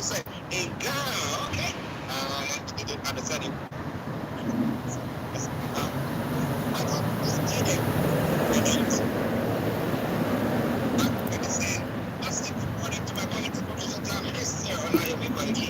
outside. A girl, okay? You didn't understand it. I thought this idiot. I said good morning to my colleagues producer time. Mr. OLAYOMI KOIKI.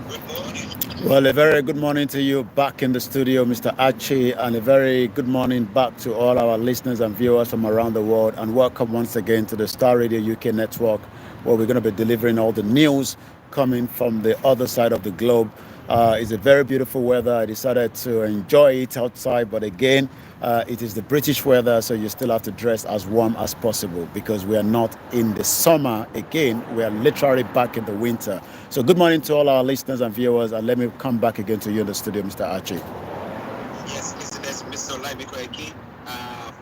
Good morning. Well, a very good morning to you back in the studio, Mr. Archie, and a very good morning back to all our listeners and viewers from around the world. And welcome once again to the Starr Radio UK network, where we're going to be delivering all the news coming from the other side of the globe. It's a very beautiful weather. I decided to enjoy it outside, but again, it is the British weather, so you still have to dress as warm as possible because we are not in the summer again. We are literally back in the winter. So good morning to all our listeners and viewers, and let me come back again to you in the studio, Mr. Archie. Yes, listeners, Mr. OLAYOMI KOIKI.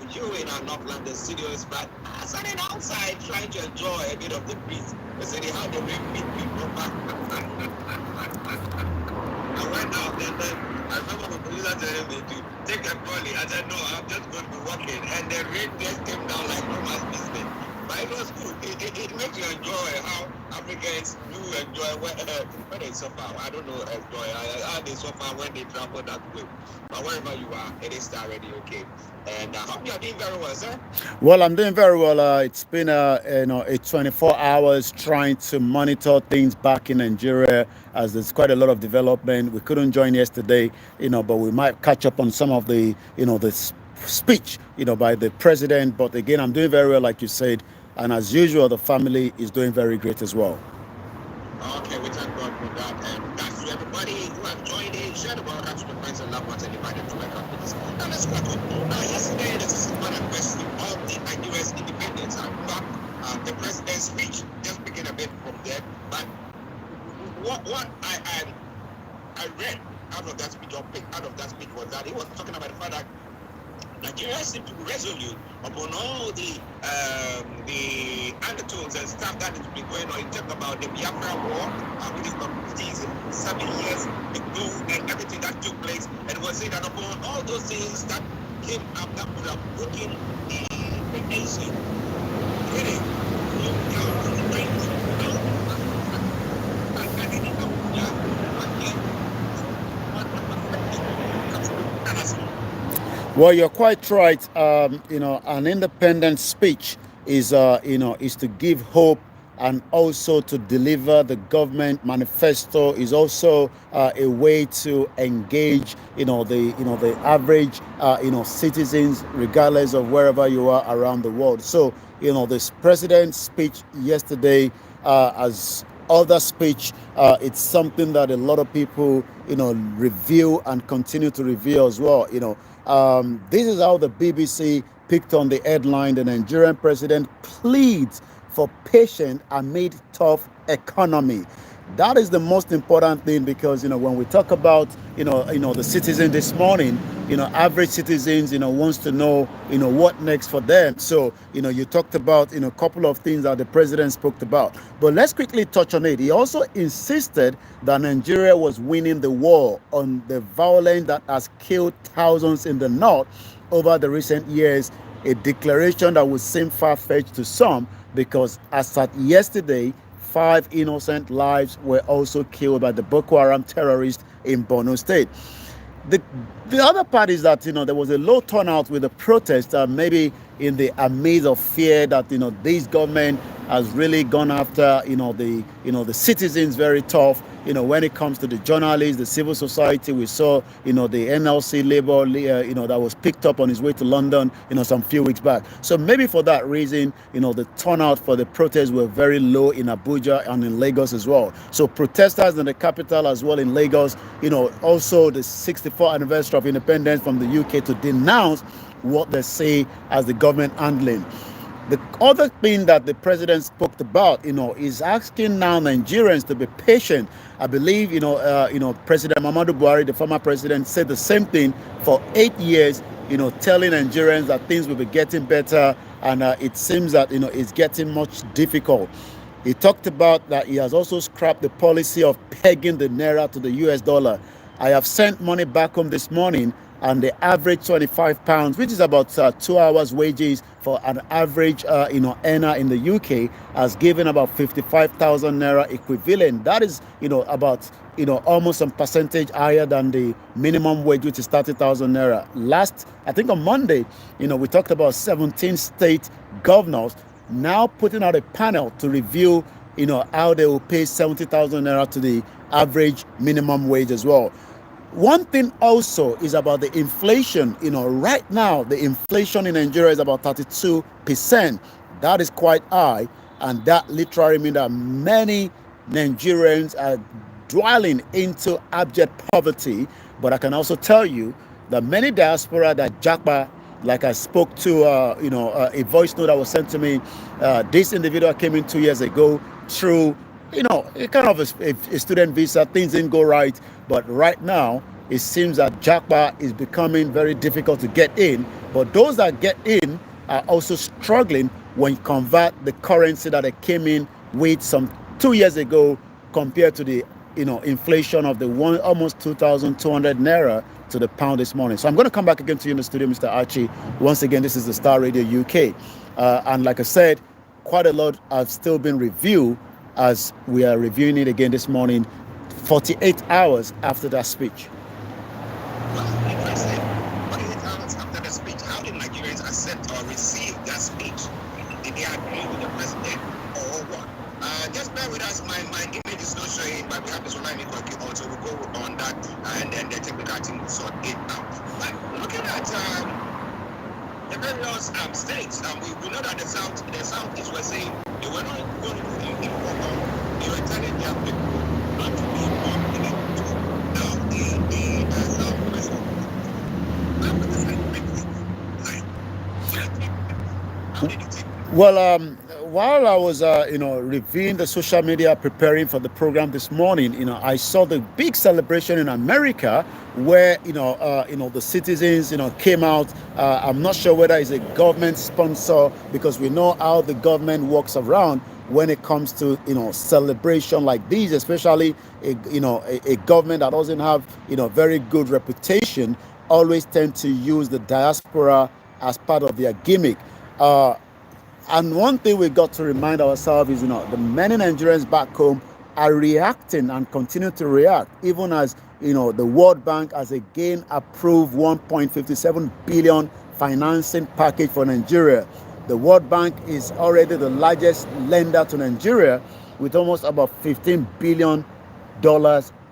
For you in our North London studios, but standing outside trying to enjoy a bit of the breeze. Because anyhow, the rain beat people back. I went out and then I remember the producer telling me to take a trolley. I said, no, I'm just going to be walking. And the rain just came down like no man's business. But it was good. It makes you enjoy how Africans do enjoy when they suffer. I don't know, enjoy how they suffer when they travel that way. But wherever you are, it is already okay. And I hope you are doing very well, sir. Well, I'm doing very well. It's been it's 24 hours trying to monitor things back in Nigeria, as there's quite a lot of development. We couldn't join yesterday, but we might catch up on some of the speech, by the president. But again, I'm doing very well, like you said, and as usual, the family is doing very great as well. Okay, we thank God for that. And that's to everybody who have joined in. Share the broadcast to friends and loved ones and invite them to welcome us. Now let's crack on. Yesterday, this is one anniversary of the Nigeria's independence. And the president's speech, just picking a bit from there. But what I read out of that speech, or picked out of that speech, was that he was talking about the fact that Nigeria seems to be resolute upon all the undertones and stuff that has been going on. He talked about the Biafra War, which is about 7 years ago, and everything that took place. And was saying that upon all those things that came up, that would have broken the nation, really, down to the brains. Well, you're quite right. An independent speech is to give hope and also to deliver the government manifesto. Is also a way to engage, the average, citizens, regardless of wherever you are around the world. So, this president's speech yesterday, as other speech, it's something that a lot of people, review and continue to review as well. This is how the BBC picked on the headline: the Nigerian president pleads for patience amid tough economy. That is the most important thing, because when we talk about the citizen this morning, average citizens wants to know what next for them. So you talked about a couple of things that the president spoke about, but let's quickly touch on it. He also insisted that Nigeria was winning the war on the violence that has killed thousands in the north over the recent years, a declaration that would seem far-fetched to some, because as at yesterday, 5 innocent lives were also killed by the Boko Haram terrorists in Borno State. The other part is that there was a low turnout with the protest, maybe in the amaze of fear that this government has really gone after the citizens very tough. When it comes to the journalists, the civil society, we saw the NLC labor that was picked up on his way to London some few weeks back. So maybe for that reason the turnout for the protests were very low in Abuja and in Lagos as well. So protesters in the capital as well in Lagos, also the 64th anniversary of independence from the UK, to denounce what they say as the government handling. The other thing that the president spoke about, is asking now Nigerians to be patient. I believe, President Muhammadu Buhari, the former president, said the same thing for 8 years, telling Nigerians that things will be getting better, and it seems that, it's getting much difficult. He talked about that he has also scrapped the policy of pegging the naira to the US dollar. I have sent money back home this morning, and the average 25 pounds, which is about 2 hours wages for an average earner in the UK, has given about 55,000 naira equivalent. That is about almost some percentage higher than the minimum wage, which is 30,000 naira. Last, I think on Monday, we talked about 17 state governors now putting out a panel to review how they will pay 70,000 naira to the average minimum wage as well. One thing also is about the inflation. Right now the inflation in Nigeria is about 32%. That is quite high, and that literally means that many Nigerians are dwelling into abject poverty. But I can also tell you that many diaspora that Japa, like I spoke to, a voice note that was sent to me. This individual came in 2 years ago through, a kind of a student visa. Things didn't go right, but right now it seems that Japa is becoming very difficult to get in. But those that get in are also struggling when you convert the currency that they came in with some 2 years ago compared to the inflation of the almost 2,200 naira to the pound this morning. So I'm going to come back again to you in the studio, Mr. Archie. Once again, this is the Starr Radio UK. And like I said, quite a lot have still been reviewed as we are reviewing it again this morning, 48 hours after that speech. Well, interesting. 48 hours after the speech, how did Nigerians accept or receive that speech? Did they agree with the president or what? Just bear with us. My image is not showing, but we have this OLAYOMI KOIKI also. We'll go on that, and then the technical team will sort it out. But looking at the various states, we know that the Southeast were saying they were not going to do informal. They were telling their people not to be involved in it. Now, the Southwest, how did you take it? Well, while I was, reviewing the social media, preparing for the program this morning, I saw the big celebration in America where, the citizens, came out. I'm not sure whether it's a government sponsor, because we know how the government works around when it comes to, celebration like these, especially, a government that doesn't have, very good reputation, always tend to use the diaspora as part of their gimmick. And one thing we got to remind ourselves is, the many Nigerians back home are reacting and continue to react, even as, the World Bank has again approved 1.57 billion financing package for Nigeria. The World Bank is already the largest lender to Nigeria, with almost about $15 billion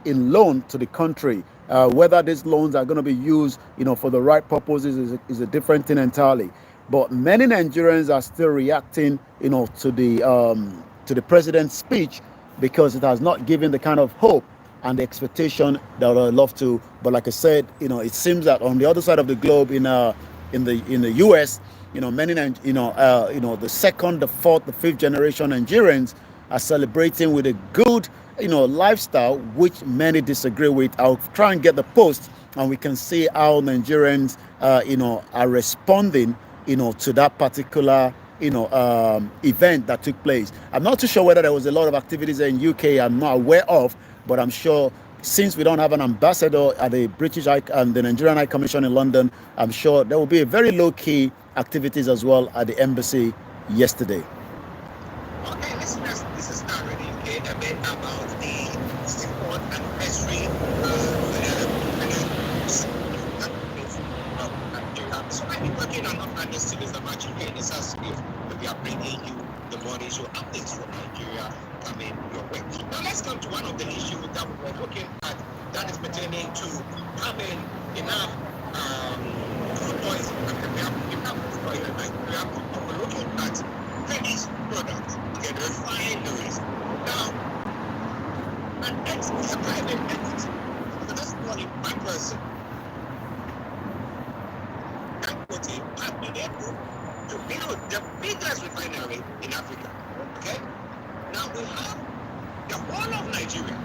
in loan to the country. Whether these loans are going to be used, for the right purposes is a different thing entirely. But many Nigerians are still reacting, to the president's speech, because it has not given the kind of hope and the expectation that I'd love to. But like I said, it seems that on the other side of the globe, in the U.S., many, the second, the fourth, the fifth generation Nigerians are celebrating with a good, lifestyle, which many disagree with. I'll try and get the post, and we can see how Nigerians, are responding, to that particular, event that took place. I'm not too sure whether there was a lot of activities in UK. I'm not aware of, but I'm sure, since we don't have an ambassador at the the Nigerian High Commission in London, I'm sure there will be a very low-key activities as well at the embassy yesterday. Okay, listeners, this is Starr Radio UK, a bit about the support anniversary so I've been working on this series of Archie here in this series, we are bringing you the morning show updates from Nigeria coming your way. Now let's come to one of the issues that we're looking at, that is pertaining to having enough crude oil. We have crude oil in Nigeria, but we're looking at finished products, okay, refineries. Now, an entity, a private entity, so that's not a person. Has been able to build the biggest refinery in Africa. Okay? Now we have the whole of Nigeria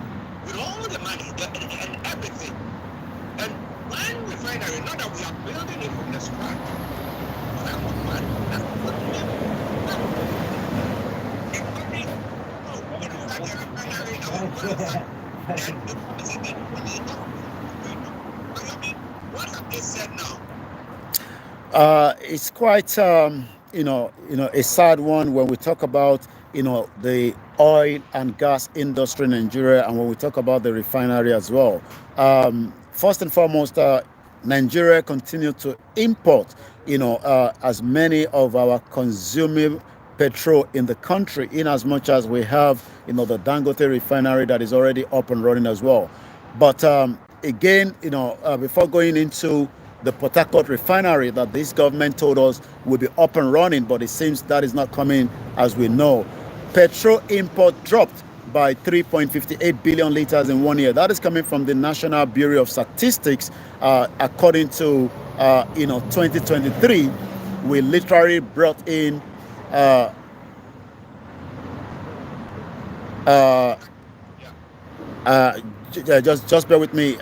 with all the money and everything. And one refinery, not that we are building it from the scratch. What have they said now? It's quite, a sad one when we talk about, the oil and gas industry in Nigeria, and when we talk about the refinery as well. First and foremost, Nigeria continue to import, as many of our consuming petrol in the country, in as much as we have, the Dangote refinery that is already up and running as well. But again, before going into the Port Harcourt refinery that this government told us will be up and running, but it seems that is not coming as we know. Petrol import dropped by 3.58 billion liters in 1 year. That is coming from the National Bureau of Statistics. According to 2023, we literally brought in uh, just bear with me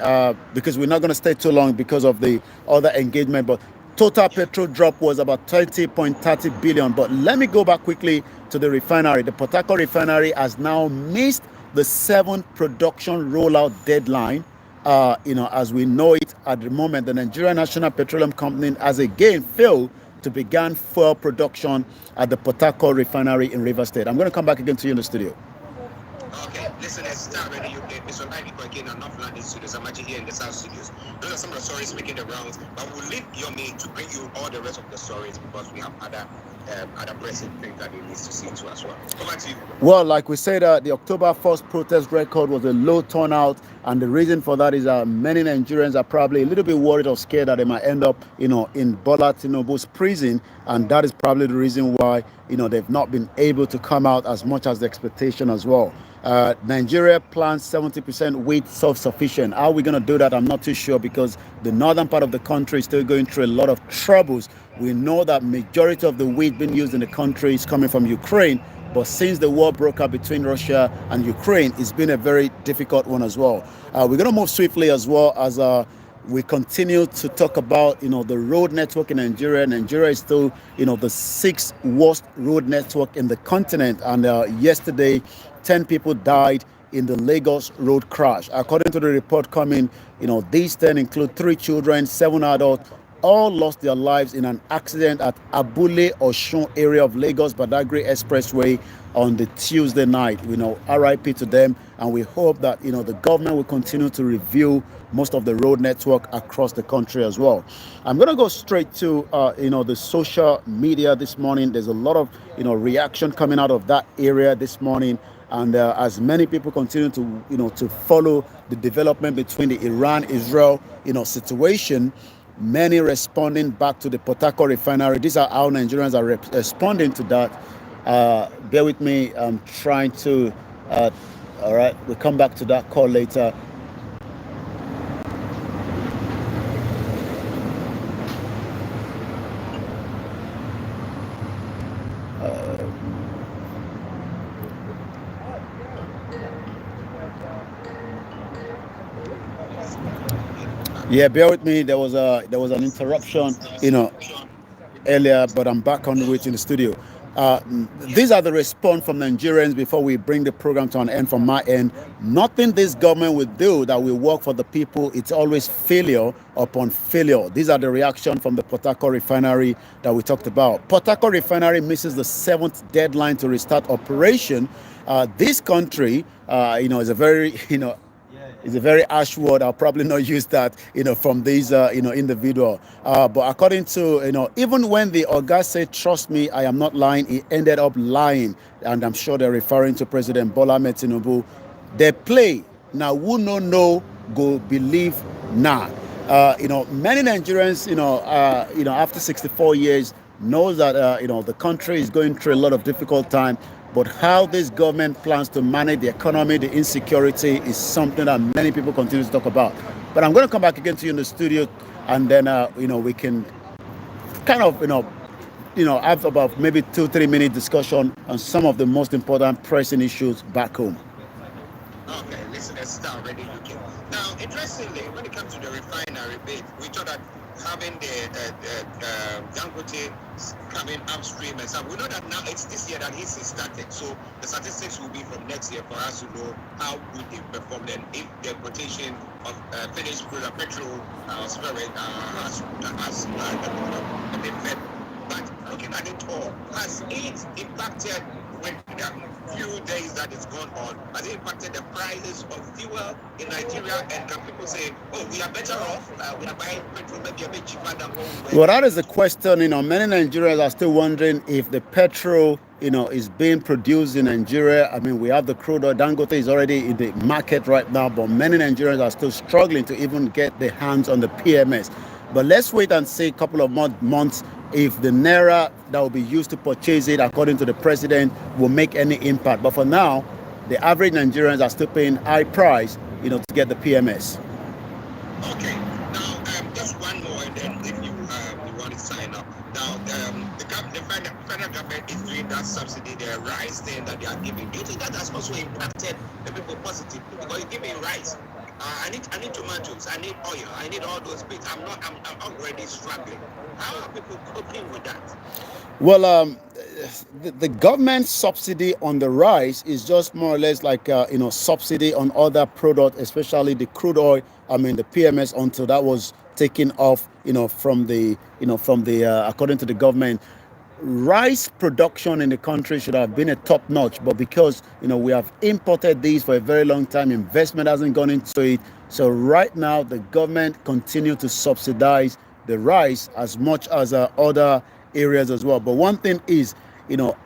because we're not going to stay too long because of the other engagement. But total petrol drop was about 20.30 billion. But let me go back quickly to the refinery. The Port Harcourt refinery has now missed the 7th production rollout deadline. As we know it at the moment, the Nigerian National Petroleum Company has again failed to begin fuel production at the Port Harcourt refinery in Rivers State. I'm going to come back again to you in the studio. Okay, listen, it's Starr Radio UK. Mr. OLAYOMI KOIKI in North London studios. I'm actually here in the South studios. Those are some of the stories making the rounds, but we'll leave Yomi to bring you all the rest of the stories because we have other pressing things that he needs to see to as well. Over to you. Well, like we said, the October 1st protest record was a low turnout, and the reason for that is many Nigerians are probably a little bit worried or scared that they might end up, in Bola Tinubu's prison, and that is probably the reason why, they've not been able to come out as much as the expectation as well. Nigeria plans 70% wheat self-sufficient. How are we going to do that? I'm not too sure because the northern part of the country is still going through a lot of troubles. We know that majority of the wheat being used in the country is coming from Ukraine, but since the war broke out between Russia and Ukraine, it's been a very difficult one as well. We're going to move swiftly as well as we continue to talk about, the road network in Nigeria. Nigeria is still, the 6th worst road network in the continent. And yesterday, 10 people died in the Lagos road crash. According to the report coming, these 10 include 3 children, 7 adults, all lost their lives in an accident at Abule Osun area of Lagos Badagry Expressway on the Tuesday night. RIP to them, and we hope that the government will continue to review most of the road network across the country as well. I'm going to go straight to the social media this morning. There's a lot of reaction coming out of that area this morning. And as many people continue to follow the development between the Iran-Israel situation, many responding back to the Port Harcourt refinery. These are how Nigerians are responding to that. Bear with me. I'm trying to. All right, we'll come back to that call later. Yeah, bear with me. There was an interruption, earlier, but I'm back on the way to the studio. These are the response from Nigerians before we bring the program to an end from my end. Nothing this government will do that will work for the people. It's always failure upon failure. These are the reaction from the Port Harcourt refinery that we talked about. Port Harcourt refinery misses the 7th deadline to restart operation. This country, is a very, it's a very harsh word. I'll probably not use that, from these, individual. But according to, even when the Oga said, "Trust me, I am not lying," he ended up lying. And I'm sure they're referring to President Bola Ahmed Tinubu. They play now. Who no go believe now. Many Nigerians, after 64 years, knows that the country is going through a lot of difficult time. But how this government plans to manage the economy, the insecurity, is something that many people continue to talk about. But I'm going to come back again to you in the studio, and then we can kind of have about maybe 2-3 minute discussion on some of the most important pressing issues back home. Okay, listen, let's start already. Now, interestingly, when it comes to the refinery bit, we thought that having the Dangote coming upstream and stuff. We know that now it's this year that he's started. So the statistics will be from next year for us to know how good they performed and if the quotation of finished product, petrol, spirit has an effect. But looking at it all, has it impacted with the few days that it's gone on? Has it impacted the prices of fuel in Nigeria? And can people say, oh, we are better off, we are buying petrol maybe a bit cheaper than what we were? Well, that is the question. Many Nigerians are still wondering if the petrol, is being produced in Nigeria. I mean, we have the crude oil. Dangote is already in the market right now, but many Nigerians are still struggling to even get their hands on the PMS. But let's wait and see a couple of months if the naira that will be used to purchase it, according to the president, will make any impact. But for now, the average Nigerians are still paying high price, to get the PMS. Okay. Now, just one more, and then if you want to sign up. Now, the federal government is doing that subsidy, the rice thing that they are giving. Do you think that has also impacted the people positively? Because you give me rice. I need tomatoes, I need oil, I need all those bits. I'm already struggling. How are people coping with that? Well, the government subsidy on the rice is just more or less like subsidy on other products, especially the crude oil. I mean the PMS until that was taken off, from the according to the government. Rice production in the country should have been a top notch, but because we have imported these for a very long time, investment hasn't gone into it. So right now the government continue to subsidize the rice as much as other areas as well. But one thing is,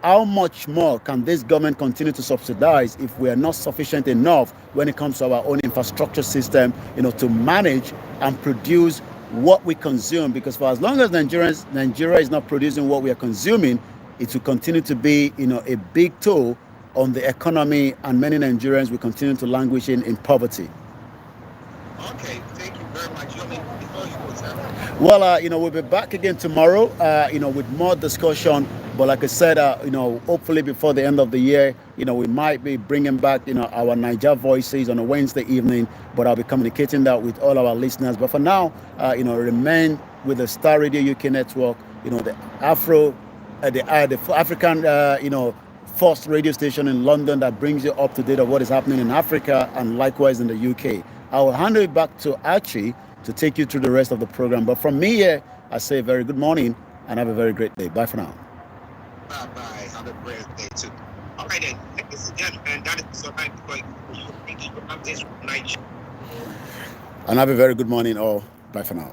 how much more can this government continue to subsidize if we are not sufficient enough when it comes to our own infrastructure system, to manage and produce what we consume? Because for as long as Nigeria is not producing what we are consuming, it will continue to be, a big toll on the economy, and many Nigerians will continue to languish in poverty. Okay, thank you very much. Before you go, sir. Well, we'll be back again tomorrow, with more discussion. But like I said, hopefully before the end of the year, we might be bringing back, our Niger Voices on a Wednesday evening. But I'll be communicating that with all our listeners. But for now, remain with the Starr Radio UK network, the African, first radio station in London that brings you up to date of what is happening in Africa and likewise in the UK. I will hand it back to Archie to take you through the rest of the program. But from me here, I say very good morning and have a very great day. Bye for now. Bye-bye. Have a great day too. All right then. Ladies and gentlemen, that is so time for you. Thank you for this night. And have a very good morning all. Bye for now.